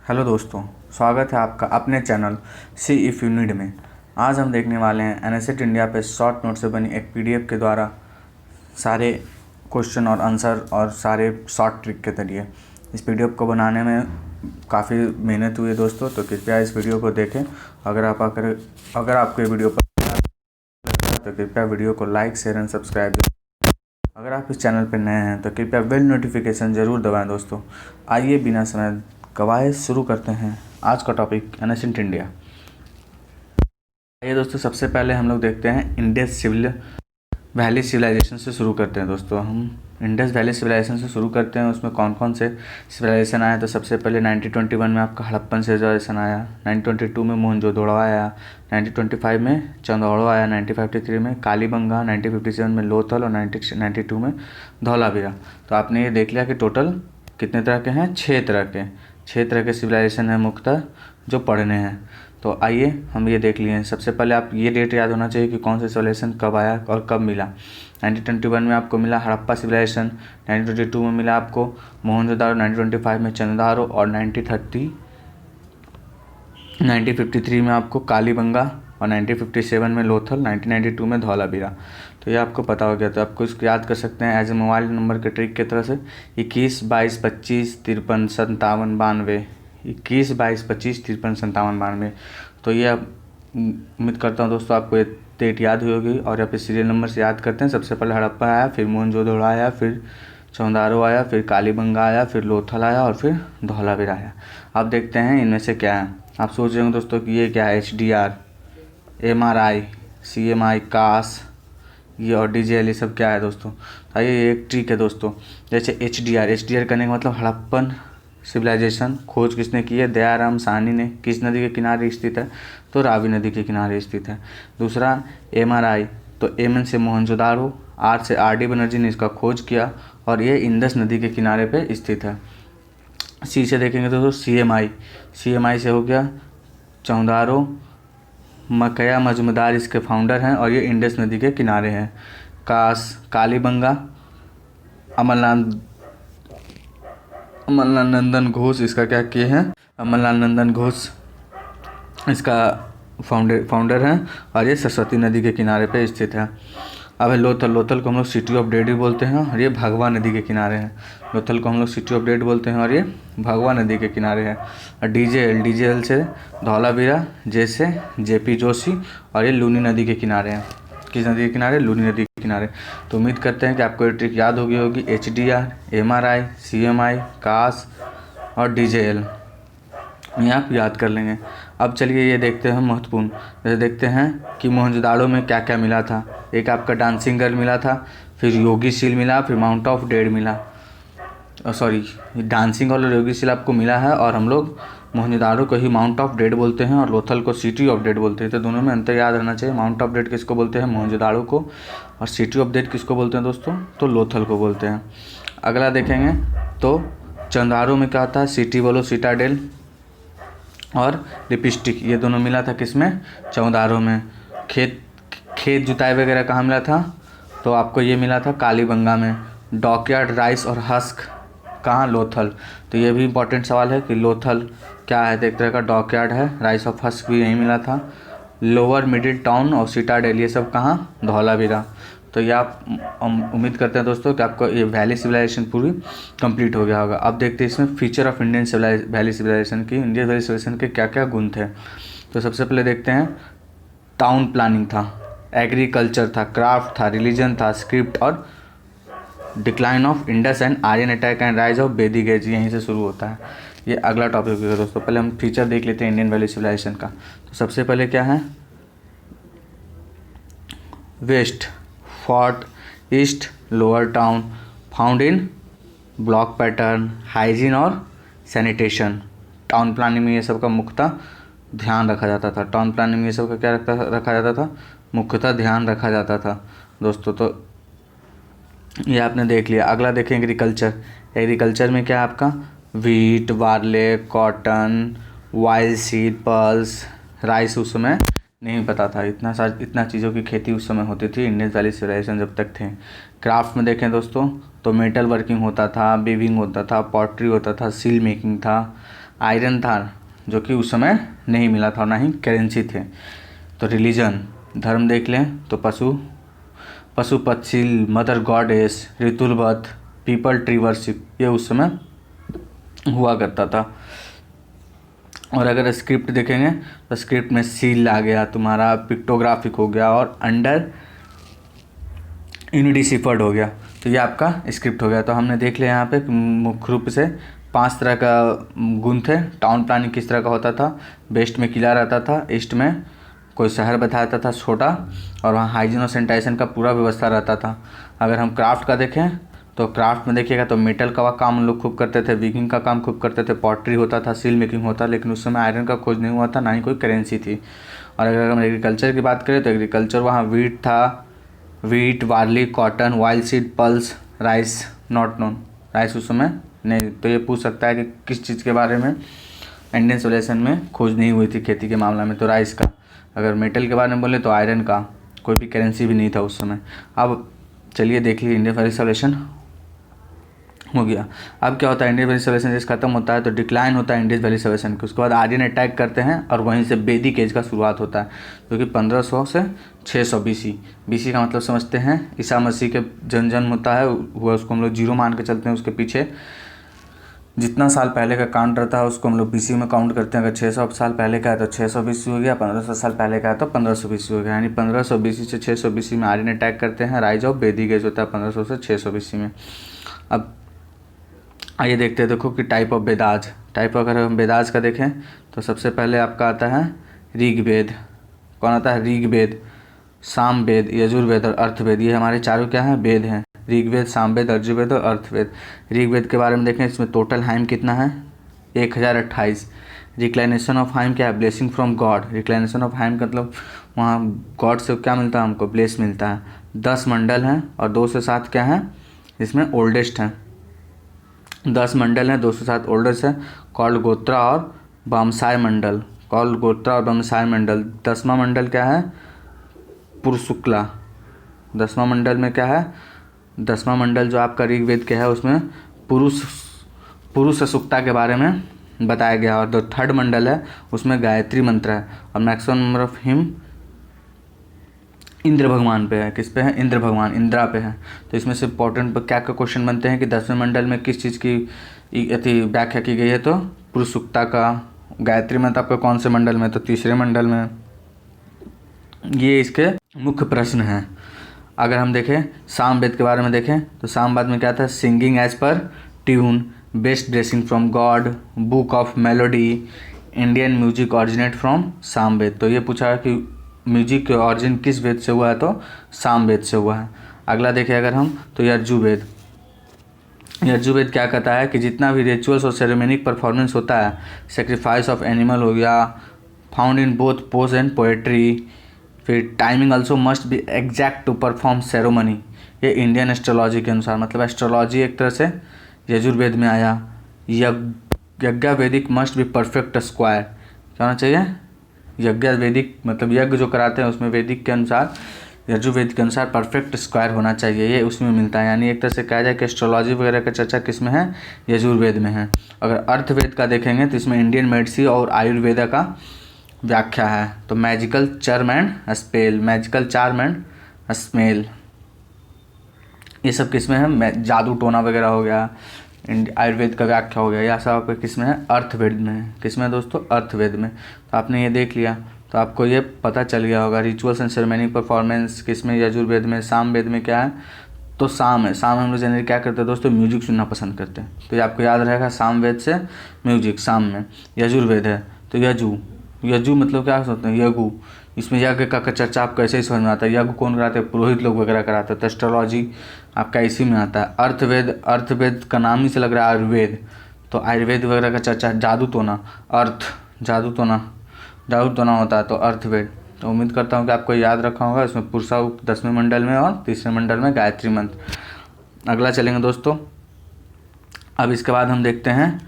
Hello दोस्तों, स्वागत है आपका अपने channel C if you need में। आज हम देखने वाले हैं एनएसएट इंडिया पे शॉर्ट नोट से बनी एक पीडीएफ के द्वारा सारे क्वेश्चन और आंसर और सारे शॉर्ट ट्रिक के जरिए। इस पीडीएफ को बनाने में काफ़ी मेहनत हुई है दोस्तों, तो कृपया इस वीडियो को देखें। अगर आपको ये वीडियो पसंद आए तो कृपया वीडियो को लाइक, शेयर एंड सब्सक्राइब। अगर आप इस चैनल पर नए हैं तो कृपया बेल नोटिफिकेशन ज़रूर दबाएं दोस्तों। आइए बिना समय गवाए शुरू करते हैं आज का टॉपिक एनएसएट इंडिया। आइए दोस्तों, सबसे पहले हम लोग देखते हैं इंडस वैली सिविलाइजेशन से शुरू करते हैं दोस्तों। हम इंडस वैली सिविलाइजेशन से शुरू करते हैं। उसमें कौन कौन से सिविलाइजेशन आए, तो सबसे पहले 1921 में आपका हड़प्पन सिविलाइजेशन आया, 1922 में मोहनजोदड़ो आया, 1925 में चंदौड़ो आया, 1953 में कालीबंगा, 1957 में लोथल और 1992 में धौलावीरा। तो आपने ये देख लिया कि टोटल कितने तरह के हैं, 6 तरह के सिविलाइजेशन है मुख्यतः जो पढ़ने हैं। तो आइए हम ये देख लिए। सबसे पहले आप ये डेट याद होना चाहिए कि कौन सा सिविलाइजेशन कब आया और कब मिला। 1921 में आपको मिला हड़प्पा सिविलाइजेशन, 1922 में मिला आपको मोहनजोदड़ो, 1925 में चंदारो और 1953 में आपको कालीबंगा और 1957 में लोथल, 1992 में धौलावीरा। तो ये आपको पता हो गया। तो आपको इसको याद कर सकते हैं एज ए मोबाइल नंबर के ट्रिक की तरह से 21 22 25 53 57 92, 21 22 25 53 57 92। तो ये आप उम्मीद करता हूँ दोस्तों आपको ये डेट याद हुई होगी। और यहाँ पे सीरियल नंबर से याद करते हैं। सबसे पहले हड़प्पा आया, फिर मोहनजोदड़ो आया, फिर चौंदारो आया, फिर कालीबंगा आया, फिर लोथल आया और फिर धौलावीरा आया। अब देखते हैं इनमें से क्या है। आप सोच रहे होंगे दोस्तों कि ये क्या है, HDR, MRI, CMI, कास, ये और DJL, ये सब क्या है दोस्तों। तो ये एक ट्रिक है दोस्तों। जैसे HDR करने का मतलब हड़प्पन सिविलाइजेशन खोज किसने की है, दयाराम साहनी ने। किस नदी के किनारे स्थित है, तो रावी नदी के किनारे स्थित है। दूसरा MRI, तो MN से मोहनजोदड़ो, R से RD बनर्जी ने इसका खोज किया और ये इंडस नदी के किनारे पे स्थित है। C से देखेंगे तो CMI से हो गया चौंदारो, मकया मजूमदार इसके फाउंडर हैं और ये इंडस नदी के किनारे हैं। कालीबंगा, अमरनाथ नंदन घोष इसका क्या किए हैं, अमरलाल नंदन घोष इसका फाउंडर हैं और ये सरस्वती नदी के किनारे पे स्थित है। अब है लोथल को हम लोग सिटी ऑफ डेड भी बोलते हैं और ये भगवा नदी के किनारे है। लोथल को हम लोग सिटी ऑफ डेड बोलते हैं और ये भगवा नदी के किनारे है। और DJL से धौलावीरा, जैसे JP जोशी और ये लूनी नदी के किनारे हैं। किस नदी के किनारे, लूनी नदी के किनारे। तो उम्मीद करते हैं कि आपको ये ट्रिक याद होगी। HDR, MRI, CMI, कास और DJL ये आप याद कर लेंगे। अब चलिए ये देखते हैं महत्वपूर्ण। जैसे देखते हैं कि मोहनजोदड़ो में क्या क्या मिला था। एक आपका डांसिंग गर्ल मिला था, फिर योगी सील मिला, फिर माउंट ऑफ डेड मिला। सॉरी, डांसिंग गर्ल और योगी सील आपको मिला है और हम लोग मोहनजोदड़ो को ही माउंट ऑफ डेड बोलते हैं और लोथल को सिटी ऑफ डेड बोलते हैं। तो दोनों में अंतर याद रहना चाहिए। माउंट ऑफ डेड किसको बोलते हैं, मोहनजोदड़ो को, और सिटी ऑफ डेड किसको बोलते हैं दोस्तों, तो लोथल को बोलते हैं। अगला देखेंगे तो चंदारो में क्या था, सिटी बोलो सिटाडेल और लिपस्टिक, ये दोनों मिला था किसमें, चौंदारो में। खेत जुताई वगैरह कहाँ मिला था, तो आपको ये मिला था कालीबंगा में। डॉकयार्ड, राइस और हस्क कहाँ, लोथल। तो ये भी इंपॉर्टेंट सवाल है कि लोथल क्या है, तो एक तरह का डॉकयार्ड है। राइस ऑफ हस्क भी यहीं मिला था। लोअर मिडिल टाउन और सिटाडेल ये सब कहाँ, धौलावीरा। तो ये आप उम्मीद करते हैं दोस्तों कि आपको ये वैली सिविलाइजेशन पूरी कंप्लीट हो गया होगा। अब देखते हैं इसमें feature of Indian valley civilization की, इंडियन वैली सिविलाइजेशन के क्या क्या गुण थे। तो सबसे पहले देखते हैं टाउन प्लानिंग था, एग्रीकल्चर था, क्राफ्ट था, रिलीजन था, स्क्रिप्ट और decline of Indus and Aryan attack and rise of Vedic age, यहीं से शुरू होता है। ये अगला टॉपिक होगा दोस्तों। पहले हम फीचर देख लेते हैं इंडियन वैली सिविलाइजेशन का। तो सबसे पहले क्या है, west fort, east lower town, found in block pattern, hygiene और सैनिटेशन। टाउन प्लानिंग में ये सब का मुख्यतः ध्यान रखा जाता था। टाउन प्लानिंग में ये सब का क्या रखा जाता था, मुख्यतः ध्यान रखा जाता था दोस्तों। तो ये आपने देख लिया। अगला देखें एग्रीकल्चर में क्या है आपका, wheat, barley, cotton, wild seed, pearls, rice उस समय नहीं पता था। इतना चीज़ों की खेती उस समय होती थी इंडियन वैली सिविलाइजेशन जब तक थे। क्राफ्ट में देखें दोस्तों तो मेटल वर्किंग होता था, वीविंग होता था, पॉटरी होता था, सील मेकिंग था, आयरन था जो कि उस समय नहीं मिला था, ना ही करेंसी थे। तो रिलीजन, धर्म देख लें तो पशु पक्षी, मदर गॉडेस, ऋतुर्वत, पीपल ट्री वर्शिप, ये उस समय हुआ करता था। और अगर स्क्रिप्ट देखेंगे तो स्क्रिप्ट में सील आ गया, तुम्हारा पिक्टोग्राफिक हो गया और अंडर यूनिडिसिफर्ड हो गया। तो ये आपका स्क्रिप्ट हो गया। तो हमने देख लिया यहाँ पे मुख्य रूप से 5 तरह का गुण थे। टाउन प्लानिंग किस तरह का होता था, वेस्ट में किला रहता था, ईस्ट में कोई शहर बताया था छोटा, और वहाँ हाइजीन और सैनिटाइजेशन का पूरा व्यवस्था रहता था। अगर हम क्राफ्ट का देखें तो क्राफ्ट में देखिएगा तो मेटल का काम हम लोग खूब करते थे, वीविंग का काम खूब करते थे, पॉटरी होता था, सील मेकिंग होता, लेकिन उस समय आयरन का खोज नहीं हुआ था, ना ही कोई करेंसी थी। और अगर हम एग्रीकल्चर की बात करें तो एग्रीकल्चर वहाँ वीट था, wheat, barley, cotton, wild seed, pulse, rice not known, rice उस समय नहीं। तो ये पूछ सकता है कि किस चीज़ के बारे में इंडियन सिविलाइजेशन में खोज नहीं हुई थी खेती के मामला में, तो राइस का। अगर मेटल के बारे में बोले तो आयरन का, कोई भी करेंसी भी नहीं था उस समय। अब चलिए देख लीजिए, इंडियन वैली सिविलाइजेशन हो गया। अब क्या होता है, इंडियन वैली सिविलाइजेशन जैसे खत्म होता है तो डिक्लाइन होता है इंडियन वैली सिविलाइजेशन के। उसके बाद आर्यन अटैक करते हैं और वहीं से वैदिक एज का शुरुआत होता है, जो कि 1500 से 600 बीसी। बीसी का मतलब समझते हैं ईसा मसीह के जन्म होता है, हुआ उसको हम लोग जीरो मान के चलते हैं। उसके पीछे जितना साल पहले का काउंट रहता है उसको हम लोग बीसी में काउंट करते हैं। अगर 600 साल पहले का है तो 600 बीसी हो गया, 1500 साल पहले का है तो 1500 बीसी हो गया। यानी 1500 बीसी से 600 बीसी में आर्यन अटैक करते हैं, राइज ऑफ वैदिक एज होता है 1500 से 600 बीसी में। अब आइए देखते हैं, देखो कि टाइप ऑफ वेदाज। टाइप अगर हम वेदाज का देखें तो सबसे पहले आपका आता है ऋग्वेद। कौन आता है, ऋग्वेद, सामवेद, यजुर्वेद और अर्थवेद। ये हमारे चारों क्या हैं, वेद हैं, ऋग्वेद, सामवेद, यजुर्वेद और अर्थवेद। ऋग्वेद के बारे में देखें, इसमें टोटल हाइम कितना है, 1028। रिक्लाइनेशन ऑफ हाइम क्या है, ब्लेसिंग फ्रॉम गॉड। रिक्लाइनेशन ऑफ हाइम का मतलब वहाँ गॉड से क्या मिलता है, हमको ब्लेस मिलता है। 10 मंडल हैं और 2 से 7 क्या हैं, इसमें ओल्डेस्ट हैं। 10 मंडल हैं, 2 से 7 ओल्डेस्ट है, कॉल्ड गोत्रा और वामसाय मंडल। कॉल्ड गोत्रा और वामसाय मंडल। 10वां मंडल क्या है, पुरुषुक्ला। 10वां मंडल में क्या है, 10वां मंडल जो आपका ऋग्वेद के है उसमें पुरुष सुक्ता के बारे में बताया गया। और जो 3rd मंडल है उसमें गायत्री मंत्र है और maximum number of him Indra भगवान पे है। किस पे है, इंद्र भगवान, इंद्रा पे है। तो इसमें से इंपॉर्टेंट क्या क्या क्वेश्चन बनते हैं कि 10वें मंडल में किस चीज़ की व्याख्या की गई है, तो पुरुष सुक्ता का। गायत्री मंत्र आपका कौन से मंडल में, तो 3रे मंडल में। ये इसके मुख्य प्रश्न हैं। अगर हम देखें सामवेद के बारे में देखें तो सामवेद में क्या था, singing as per tune, best blessing from god, book of melody, Indian music originate from Samaveda. तो ये पूछा है कि म्यूजिक के ऑरिजिन किस वेद से हुआ है, तो सामवेद से हुआ है। अगला देखें अगर हम तो यजुर्वेद। यजुर्वेद क्या कहता है कि जितना भी रिचुअल्स और सेरेमनिक परफॉर्मेंस होता है, सेक्रीफाइस ऑफ एनिमल हो गया, found in both prose and poetry, फिर timing also must be exact to perform ceremony. ये इंडियन एस्ट्रोलॉजी के अनुसार, मतलब एस्ट्रोलॉजी एक तरह से यजुर्वेद में आया। यज्ञ वैदिक मस्ट बी परफेक्ट स्क्वायर। क्या होना चाहिए, यज्ञ वैदिक मतलब यज्ञ जो कराते हैं उसमें वैदिक के अनुसार, यजुर्वेद के अनुसार परफेक्ट स्क्वायर होना चाहिए, ये उसमें मिलता है। यानी एक तरह से कहा जाए कि एस्ट्रोलॉजी वगैरह का चर्चा किस में है, यजुर्वेद में है। अगर अर्थवेद का देखेंगे तो इसमें इंडियन मेडिसिन और आयुर्वेदा का व्याख्या है। तो magical charm and spell, magical charm and smell, ये सब किस में है, जादू टोना वगैरह हो गया, आयुर्वेद का व्याख्या हो गया, यह सब आपका किस में है, अर्थवेद में है। किस में है दोस्तों, अर्थवेद में। तो आपने ये देख लिया तो आपको ये पता चल गया होगा। रिचुअल्स एंड सेरेमनिक परफॉर्मेंस किस में, यजुर्वेद में। सामवेद में क्या है, तो साम है। साम हम लोग जनरली क्या करते हैं दोस्तों, म्यूजिक सुनना पसंद करते हैं, तो ये आपको याद रहेगा, सामवेद से म्यूजिक, साम में। यजुर्वेद है तो यजु, यजु मतलब क्या सोचते हैं, यज्ञ। इसमें यज्ञ का चर्चा आपको ऐसे ही समझ में आता है। यज्ञ कौन कराते हैं, पुरोहित लोग वगैरह कराते हैं। तो एस्ट्रोलॉजी आपका इसी में आता है। अर्थवेद, अर्थवेद का नाम ही से लग रहा है आयुर्वेद, तो आयुर्वेद वगैरह का चर्चा। जादू टोना, अर्थ, जादू टोना होता है, तो अर्थवेद। तो उम्मीद करता हूँ कि आपको याद रखा होगा। इसमें पुरुषा 10वें मंडल में और 3रे मंडल में गायत्री मंत्र। अगला चलेंगे दोस्तों। अब इसके बाद हम देखते हैं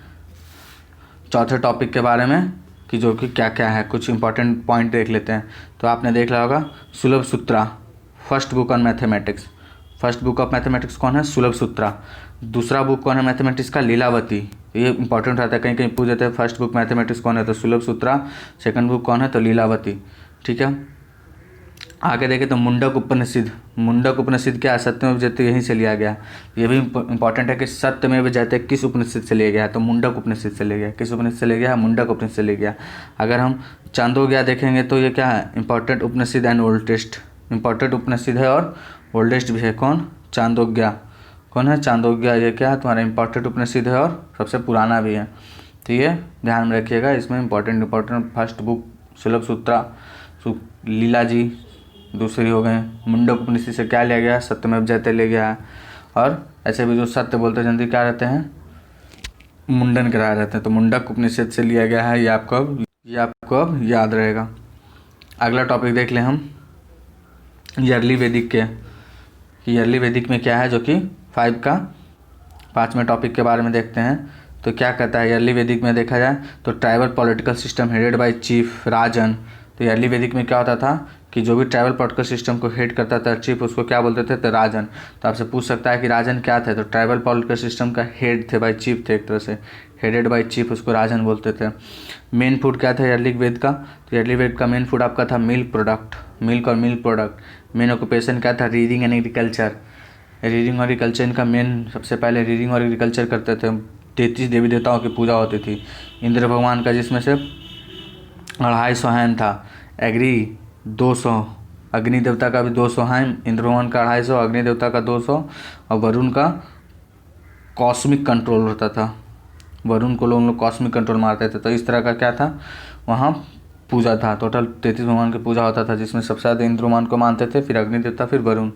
4थे टॉपिक के बारे में कि जो कि क्या क्या है, कुछ इंपॉर्टेंट पॉइंट देख लेते हैं। तो आपने देख लिया होगा Sulba Sutra, first book on mathematics. First book of mathematics कौन है, सुलभ सूत्रा। दूसरा बुक कौन है मैथमेटिक्स का, लीलावती। तो ये इंपॉर्टेंट रहता है, कहीं कहीं पूछ देते हैं फर्स्ट बुक मैथमेटिक्स कौन है तो सुलभ सूत्रा, सेकंड बुक कौन है तो लीलावती। ठीक है, आगे देखें तो मुंडक उपनिषद। मुंडक उपनिषद क्या है, सत्यमेव जयते यहीं से लिया गया। ये भी इंपॉर्टेंट है कि सत्यमेव जयते किस उपनिषद से लिया गया है तो मुंडक उपनिषद से ले गया। किस उपनिषद से ले गया है, मुंडक उपनिषद से ले गया। अगर हम चांदोग्या देखेंगे तो ये क्या है, important Upanishad and oldest, important Upanishad है और ओल्डेस्ट भी है। कौन, चांदोग्या। कौन है, चांदोग्या। ये क्या है, तुम्हारा इंपॉर्टेंट उपनिषद है और सबसे पुराना भी है। तो ये ध्यान में रखिएगा, इसमें इंपॉर्टेंट फर्स्ट बुक सुलभ सूत्रा, लीला जी, दूसरी हो गए मुंडक उपनिषद से क्या लिया गया, सत्यमेव जयते ले गया है। और ऐसे भी जो सत्य बोलते जल्दी क्या रहते हैं, मुंडन कराए रहते हैं, तो मुंडक उपनिषद से लिया गया है। ये आपको अब याद रहेगा। अगला टॉपिक देख लें हम ईयरली वैदिक के। ईयरली वैदिक में क्या है, जो कि 5 का 5वें टॉपिक के बारे में देखते हैं। तो क्या कहता है ईयरली वैदिक में, देखा जाए तो tribal political system headed by chief Rajan. तो ईयरली वैदिक में क्या होता था कि जो भी ट्राइबल पॉलिटिकल सिस्टम को हेड करता था चीफ, उसको क्या बोलते थे तो राजन। तो आपसे पूछ सकता है कि राजन क्या थे, तो ट्राइबल पॉलिटिकल सिस्टम का हेड थे, बाय चीफ थे, एक तरह से हेडेड बाय चीफ, उसको राजन बोलते थे। मेन फूड क्या था ईयरली वेद का, तो ईयरली वेद का मेन फूड आपका था मिल्क प्रोडक्ट, मिल्क और मिल्क प्रोडक्ट। मेन ऑक्यूपेशन क्या था, रीडिंग एंड एग्रीकल्चर। रीडिंग और एग्रीकल्चर इनका मेन, सबसे पहले रीडिंग और एग्रीकल्चर करते थे। 33 देवी देवताओं की पूजा होती थी। इंद्र भगवान का जिसमें से 250 हैन था, एग्री 200, अग्नि देवता का भी 200 हैन, इंद्र भगवान का 250, अग्नि देवता का 200 और वरुण का कॉस्मिक कंट्रोल होता था। वरुण को लोग कॉस्मिक कंट्रोल मारते थे। तो इस तरह का क्या था वहाँ पूजा था। टोटल 33 भगवान की पूजा होता था, जिसमें सबसे ज़्यादा इंद्र भगवान को मानते थे, फिर अग्नि देवता, फिर वरुण।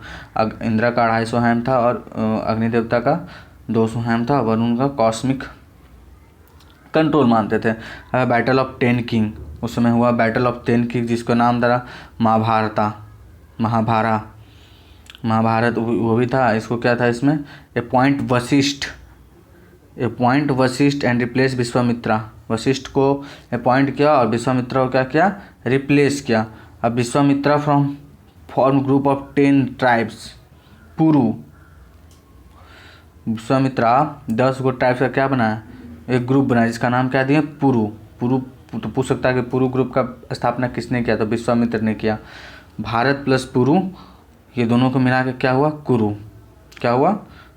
इंद्र का 250 हैम था और अग्नि देवता का 200 हैम था, वरुण का कॉस्मिक कंट्रोल मानते थे। बैटल ऑफ 10 किंग, उस समय हुआ बैटल ऑफ 10 किंग, जिसको नाम दरा महाभारत वो भी था। इसको क्या था इसमें, appoint Vashishtha and replace Vishwamitra. Vashishtha को अपॉइंट किया और विश्वामित्रा को क्या किया, रिप्लेस किया। अब Vishwamitra form group of 10 tribes Puru. Vishwamitra 10 go tribes का क्या बनाया, एक ग्रुप बनाया, जिसका नाम क्या दिया, पुरु। तो पूछ सकता है कि पुरु ग्रुप का स्थापना किसने किया, तो विश्वामित्र ने किया। भारत प्लस पुरु, ये दोनों को मिला के क्या हुआ, कुरु। क्या हुआ,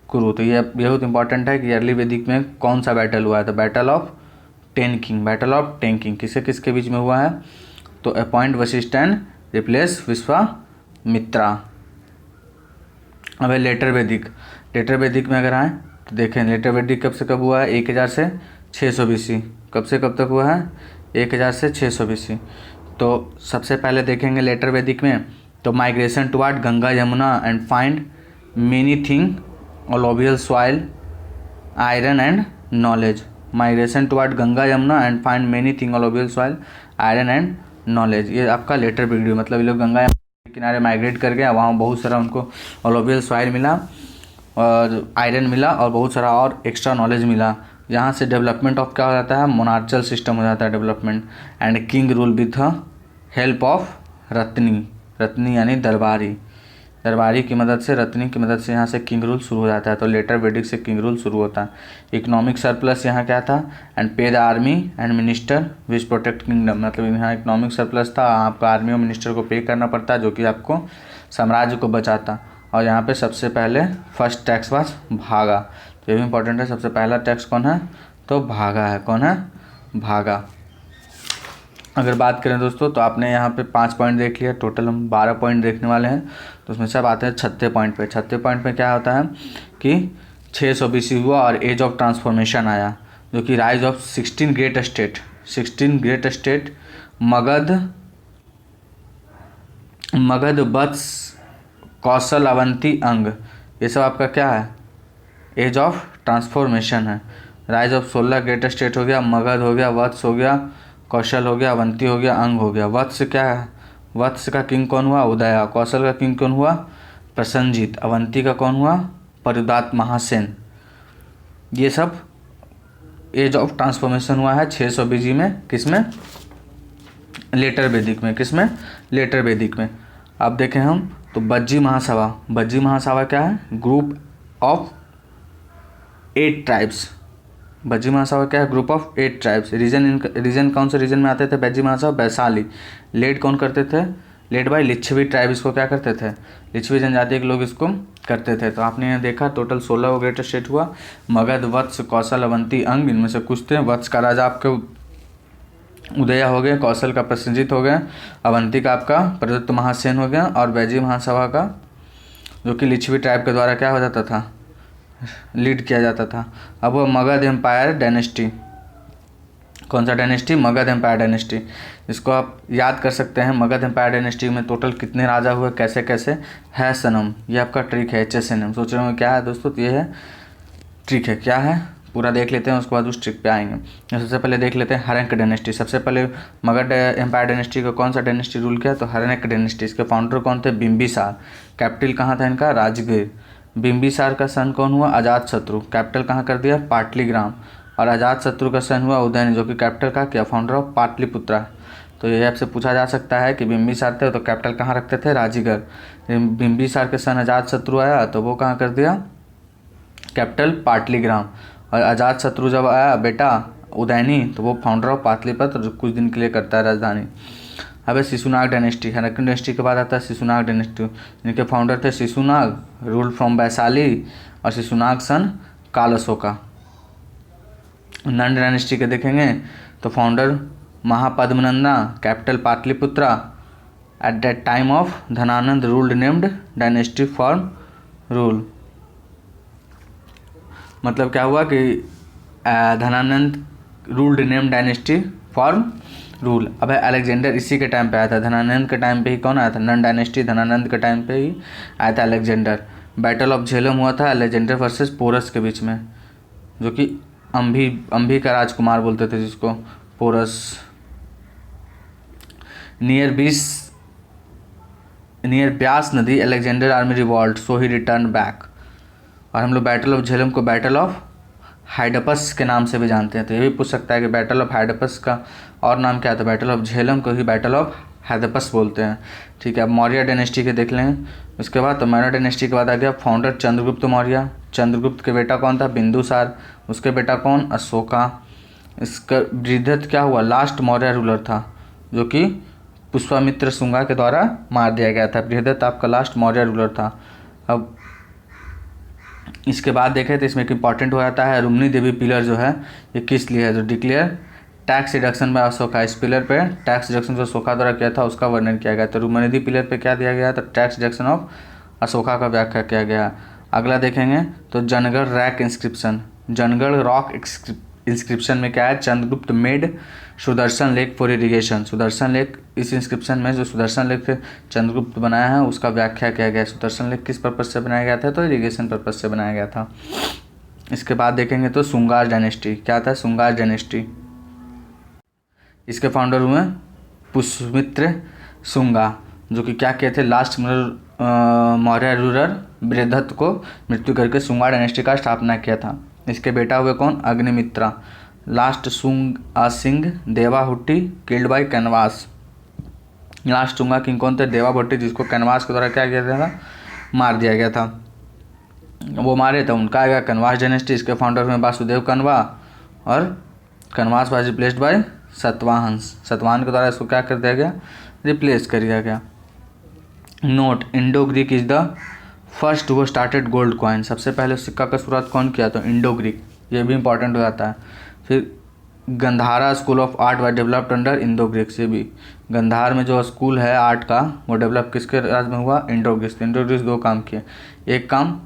कुरु। तो ये बहुत इंपॉर्टेंट है कि ईयरली वैदिक में कौन सा बैटल हुआ है, तो battle of 10 king. Battle of 10 king किसके किसके बीच में हुआ है, तो appoint Vashishtha and replace Vishwamitra. अब है लेटर वैदिक में अगर आए तो देखें लेटर वैदिक कब से कब हुआ है, 1000 से 600 BC। कब से कब तक हुआ है, 1000 से 600 BC। तो सबसे पहले देखेंगे लेटर वैदिक में, तो migration toward Ganga Yamuna and find many thing alluvial soil, iron and knowledge। Migration toward Ganga Yamuna and find many thing alluvial soil, iron and knowledge। ये आपका लेटर वीडियो, मतलब ये लोग गंगा यमुना के किनारे माइग्रेट कर गया, वहाँ बहुत सारा उनको alluvial soil मिला और आयरन मिला और बहुत सारा और एक्स्ट्रा नॉलेज मिला। यहाँ से डेवलपमेंट ऑफ क्या हो जाता है, मोनार्चल सिस्टम हो जाता है development. And king rule with help of Ratni यानी दरबारी की मदद से, रत्नी की मदद से यहाँ से किंग रूल शुरू हो जाता है। तो लेटर वैदिक से किंग रूल शुरू होता है। इकोनॉमिक सरप्लस यहाँ क्या था, एंड पे the army and minister which protect kingdom. मतलब यहाँ इकोनॉमिक सरप्लस था, आपका आर्मी और मिनिस्टर को पे करना पड़ता है, जो कि आपको साम्राज्य को बचाता। और यहाँ पे सबसे पहले फर्स्ट टैक्स वाज भागा। तो ये भी इंपॉर्टेंट है, सबसे पहला टैक्स कौन है, तो भागा है। कौन है, भागा। अगर बात करें दोस्तों तो आपने यहाँ पे 5 पॉइंट देख लिया, टोटल हम 12 पॉइंट देखने वाले हैं। तो उसमें से अब आते हैं 6ठे पॉइंट पे। 6ठे पॉइंट पे क्या होता है कि 600 BC हुआ और एज ऑफ ट्रांसफॉर्मेशन आया, जो कि rise of 16 great state Magadha Vatsa Kosala Avanti Anga. ये सब आपका क्या है, एज ऑफ ट्रांसफॉर्मेशन है। राइज ऑफ 16 ग्रेट स्टेट हो गया, मगध हो गया, वत्स हो गया, कौशल हो गया, अवंती हो गया, अंग हो गया। वत्स क्या है, वत्स का किंग कौन हुआ, उदया। कौशल का किंग कौन हुआ, प्रसन्नजीत। अवंती का कौन हुआ, परुदात महासेन। ये सब एज ऑफ ट्रांसफॉर्मेशन हुआ है 600 BC में। किसमें, लेटर वैदिक में। किसमें, लेटर वैदिक में। अब देखें हम तो बज्जी महासभा क्या है, ग्रुप ऑफ 8 ट्राइब्स। बज्जी महासागर क्या है? Group of 8 tribes. रीजन कौन से रीजन में आते थे बज्जी महासागर? वैशाली। लेड कौन करते थे? लेड बाय लिच्छवी ट्राइब इसको क्या करते थे? लिच्छवी जनजाति के लोग इसको करते थे। तो आपने यहाँ देखा टोटल 16 ग्रेटर स्टेट हुआ। मगध, वत्स, कौशल, अवंती, अंग इनमें से कुछ थे। वत्स का राजा आपके उदया हो गया, कौशल का प्रसेनजीत हो गया, अवंती का आपका प्रदत्त महासेन हो गया, और बैजी महासभा का जो कि लिच्छवी ट्राइब के द्वारा क्या हो जाता था? लीड किया जाता था। अब वो मगध एम्पायर डायनेस्टी, कौन सा डायनेस्टी? Magadh empire dynasty. इसको आप याद कर सकते हैं। मगध एम्पायर डायनेस्टी में टोटल कितने राजा हुए, कैसे कैसे है सनम, ये आपका ट्रिक है। HSNM सोच रहे हो क्या है दोस्तों? तो ये है ट्रिक है। क्या है पूरा देख लेते हैं, उसके बाद उस ट्रिक पे आएंगे। सबसे पहले देख लेते हैं हरंक डायनेस्टी। सबसे पहले मगध एम्पायर डायनेस्टी का कौन सा डायनेस्टी रूल किया? तो हरंक डायनेस्टी। इसके फाउंडर कौन थे? बिम्बिसार। कैपिटल कहाँ था इनका? राजगीर। बिम्बिसार का सन कौन हुआ? अजातशत्रु। कैपिटल कहाँ कर दिया? पाटलीग्राम। और अजातशत्रु का सन हुआ उदयन, जो कि कैपिटल का क्या? Founder of Pataliputra. तो ये आपसे पूछा जा सकता है कि बिम्बिसार थे तो कैपिटल कहाँ रखते थे? राजगीर। बिम्बिसार के सन अजातशत्रु आया तो वो कहाँ कर दिया? कैपिटल पाटलीग्राम। और अजातशत्रु जब आया बेटा उदयनी तो वो फाउंडर ऑफ पाटलिपुत्र जो कुछ दिन के लिए करता है राजधानी। अब है शिशुनाग डायनेस्टी। हरंक डायनेस्टी के बाद आता है शिशुनाग डायनेस्टी, जिनके फाउंडर थे शिशुनाग, रूल फ्रॉम वैशाली, और शिशुनाग सन काल अशोका। नंद डायनेस्टी के देखेंगे तो founder Mahapadmananda, capital Pataliputra. At that time of Dhanananda ruled named dynasty form rule. मतलब क्या हुआ कि Dhanananda ruled name dynasty form rule. अब है अलेक्जेंडर, इसी के टाइम पे आया था। धनानंद के टाइम पे ही कौन आया था? नन डायनेस्टी धनानंद के टाइम पे ही आया था अलेक्जेंडर। बैटल ऑफ झेलम हुआ था अलेक्जेंडर वर्सेस पोरस के बीच में, जो कि अंभी का राजकुमार बोलते थे जिसको, पोरस। नियर ब्यास नदी अलेक्जेंडर आर्मी रिवॉल्ट, सो ही रिटर्न बैक। और हम लोग बैटल ऑफ झेलम को बैटल ऑफ हाइडपस के नाम से भी जानते हैं। तो ये भी पूछ सकता है कि बैटल ऑफ हाइडपस का और नाम क्या था? बैटल ऑफ झेलम को ही बैटल ऑफ हाइडपस बोलते हैं। ठीक है, अब मौर्य डायनेस्टी के देख लें। उसके बाद तो मौर्य डायनेस्टी के बाद आ गया फाउंडर चंद्रगुप्त मौर्य। चंद्रगुप्त के बेटा कौन था? बिंदुसार। उसके बेटा कौन? अशोका। इसका बृहद्रथ क्या हुआ? लास्ट मौर्य रूलर था, जो कि पुष्पामित्र शुंगा के द्वारा मार दिया गया था। बृहद्रथ आपका लास्ट मौर्य रूलर था। अब इसके बाद देखें तो इसमें एक इंपॉर्टेंट हो जाता है रुक्मिणी देवी पिलर जो है ये किस लिए है? जो declare tax reduction by Ashoka. इस पिलर पे टैक्स रिडक्शन जो अशोका द्वारा किया था उसका वर्णन किया गया। तो रुक्मिणी देवी पिलर पे क्या दिया गया? तो टैक्स रिडक्शन ऑफ अशोका का व्याख्या किया गया। अगला देखेंगे तो Jangarh rock inscription. Jangarh rock inscription में क्या है? Chandragupta made Sudarshan lake for irrigation. Sudarshan lake, इस इंस्क्रिप्शन में जो सुदर्शन लेक चंद्रगुप्त बनाया है उसका व्याख्या किया गया। सुदर्शन लेक किस पर्पज से बनाया गया था? तो इरिगेशन पर्पज से बनाया गया था। इसके बाद देखेंगे तो शुंगार डायनेस्टी। क्या था? शुंगार डायनेस्टी। इसके फाउंडर हुए पुष्यमित्र शुंगा, जो कि क्या किए थे? लास्ट मौर्य रूलर बृहद्रथ को मृत्यु करके शुंगा डायनेस्टी का स्थापना किया था। इसके बेटा हुए कौन? अग्निमित्रा। लास्ट सिंह Devabhuti killed by Kanva. Last Shunga king कौन थे? देवाहुट्टी, जिसको कैनवास के द्वारा क्या किया गया था? मार दिया गया था। वो मारे थे, उनका आएगा कनवास डायनेस्टी। इसके फाउंडर हुए वासुदेव कनवा, और Kanwas was replaced by सतवाहंस। Satavahana के द्वारा इसको क्या कर दिया गया? रिप्लेस कर दिया गया। Note, Indo Greek is the first वो स्टार्टेड गोल्ड कॉइन। सबसे पहले सिक्का का शुरुआत कौन किया? तो इंडो ग्रीक। ये भी इंपॉर्टेंट हो जाता है। फिर Gandhara school of art was developed under Indo Greeks. ये भी गंधार में जो स्कूल है आर्ट का वो डेवलप किसके राज में हुआ? Indo Greeks. इंडो ग्रीक्स दो काम किए, एक काम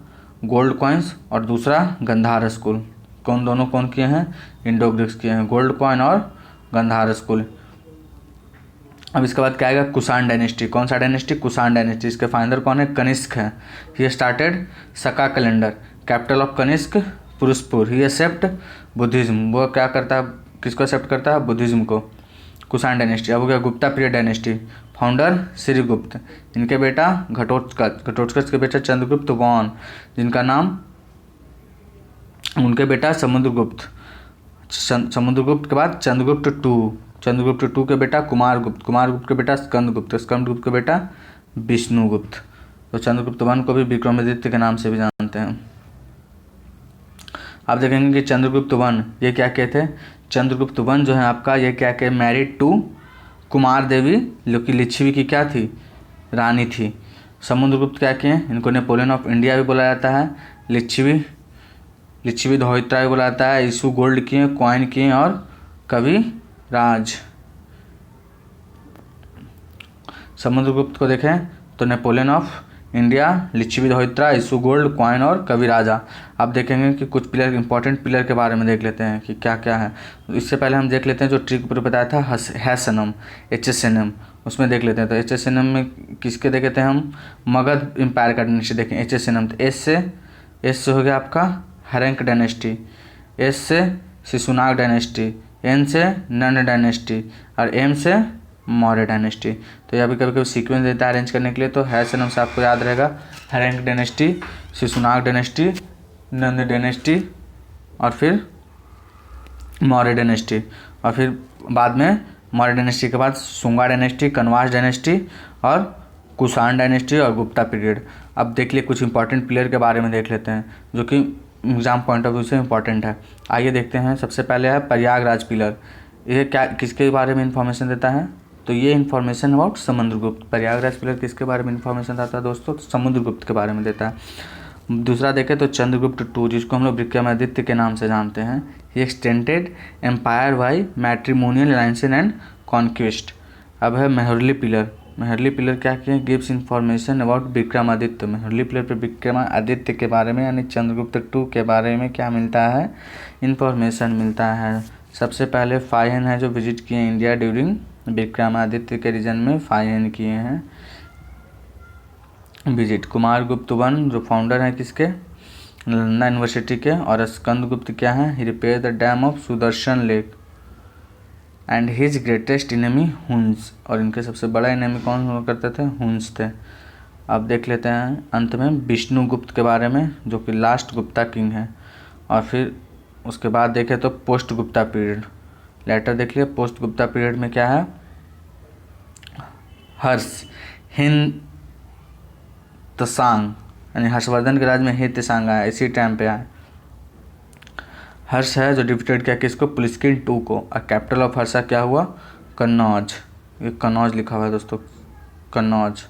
गोल्ड कॉइन्स और दूसरा गंधार स्कूल। दोनों कौन किए हैं? इंडो ग्रीक्स किए हैं, गोल्ड कॉइन और गंधार स्कूल। अब इसके बाद क्या आएगा? कुषाण डायनेस्टी। कौन सा डायनेस्टी? कुषाण डायनेस्टी। इसके फाउंडर कौन है? कनिष्क है। He started Saka calendar. Capital of Kanishka Purushapura. He accept Buddhism. वो क्या करता है? किसको एक्सेप्ट करता है? बुद्धिज्म को। कुषाण डायनेस्टी। अब हो गया Gupta period dynasty. Founder Srigupta. इनके बेटा घटोत्कच। घटोत्कच के बेटा चंद्रगुप्त वॉन, जिनका नाम उनके बेटा समुद्रगुप्त। समुद्रगुप्त के बाद चंद्रगुप्त टू। चंद्रगुप्त टू के बेटा कुमारगुप्त। कुमारगुप्त के बेटा स्कंदगुप्त। स्कंदगुप्त के बेटा विष्णुगुप्त। तो चंद्रगुप्त वन को भी विक्रमादित्य के नाम से भी जानते हैं। आप देखेंगे कि चंद्रगुप्त वन, ये क्या किए थे, चंद्रगुप्त वन जो है आपका, ये क्या किया, मैरिड टू कुमार देवी, जो कि लिच्छवी की क्या थी, रानी थी। समुद्रगुप्त क्या किए, इनको नेपोलियन ऑफ इंडिया भी बोला जाता है, लिच्छवी दोहित्रा भी बोला जाता है, इशू गोल्ड किए, कॉइन किए और कवि राज। समुद्रगुप्त को देखें तो नेपोलियन ऑफ इंडिया, लिच्छवी दोहित्रा, इशू गोल्ड, कॉइन और कवि राजा। आप देखेंगे कि कुछ पिलर, इंपॉर्टेंट पिलर के बारे में देख लेते हैं कि क्या क्या है। इससे पहले हम देख लेते हैं जो ट्री के ऊपर बताया था, हैसनम, HSNM, उसमें देख लेते हैं। तो HSNM में किसके देखे थे हम, मगध एम्पायर का डायनेस्टी देखें। HSNM तो एस से हो गया आपका हरेंक डायनेस्टी, एस से शिशुनाग डायनेस्टी, एन से नंद डायनेस्टी और एम से मौर्य डायनेस्टी। तो यह भी कभी कभी सीक्वेंस देता है अरेंज करने के लिए। तो हैसनम से आपको याद रहेगा हरेंक डायनेस्टी, शिशुनाग डायनेस्टी, नंद डायनेस्टी और फिर मौर्य डायनेस्टी, और फिर बाद में मौर्य डायनेस्टी के बाद शुंगा डायनेस्टी, कनवाश डायनेस्टी और कुषाण डायनेस्टी और गुप्ता पीरियड। अब देख लिए कुछ इंपॉर्टेंट पिलर के बारे में देख लेते हैं जो कि एग्जाम पॉइंट ऑफ व्यू से इंपॉर्टेंट है। आइए देखते हैं। सबसे पहले है प्रयागराज पिलर। ये क्या, किसके बारे में इंफॉर्मेशन देता है, तो ये information about Samudragupta. Prayagraj pillar किसके बारे में इन्फॉर्मेशन देता है दोस्तों, तो समुद्रगुप्त के बारे में देता है। दूसरा देखें तो चंद्रगुप्त II, जिसको हम लोग विक्रमादित्य के नाम से जानते हैं। ये extended empire by matrimonial alliances and conquest. अब है मेहरली पिलर। मेहरली पिलर क्या किए, gives information about Vikramaditya. Mehrauli pillar पे विक्रमादित्य के बारे में यानी चंद्रगुप्त II के बारे में क्या मिलता है, इंफॉर्मेशन मिलता है। सबसे पहले फाइन है जो विजिट किए इंडिया ड्यूरिंग विक्रमादित्य के रीजन में, फाइन किए हैं विजिट। कुमारगुप्त वन जो फाउंडर हैं किसके, नालंदा यूनिवर्सिटी के। और स्कंदगुप्त क्या है, he repair the dam of Sudarshan lake and his greatest enemy Huns. और इनके सबसे बड़ा इनेमी कौन हुआ करते थे, हुंस थे। अब देख लेते हैं अंत में विष्णुगुप्त के बारे में, जो कि लास्ट गुप्ता किंग है। और फिर उसके बाद देखें तो पोस्ट गुप्ता पीरियड, लेटर देख लिया। पोस्ट गुप्ता पीरियड में क्या है, हर्ष हिंद तसांग, यानी हर्षवर्धन के राज में ही तसांग आया, इसी टाइम पे आया। हर्ष है जो डिफीटेड किया किसको, पुलिस्किन II को। और कैपिटल ऑफ हर्षा क्या हुआ, कन्नौज। ये कन्नौज लिखा हुआ है दोस्तों, कन्नौज।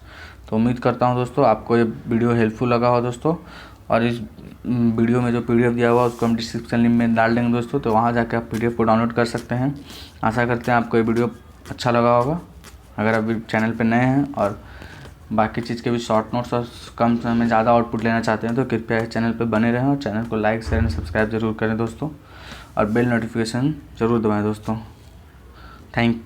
तो उम्मीद करता हूँ दोस्तों आपको ये वीडियो हेल्पफुल लगा हो दोस्तों। और इस वीडियो में जो PDF दिया हुआ उसको हम डिस्क्रिप्शन लिंक में डाल देंगे दोस्तों, तो वहाँ जाकर आप PDF को डाउनलोड कर सकते हैं। आशा करते हैं आपको ये वीडियो अच्छा लगा होगा। अगर आप चैनल पर नए हैं और बाकी चीज़ के भी शॉर्ट नोट्स और कम समय में ज़्यादा आउटपुट लेना चाहते हैं तो कृपया इस चैनल पर बने रहें और चैनल को लाइक शेयर एंड सब्सक्राइब जरूर करें दोस्तों, और बेल नोटिफिकेशन ज़रूर दबाएं दोस्तों। Thank you.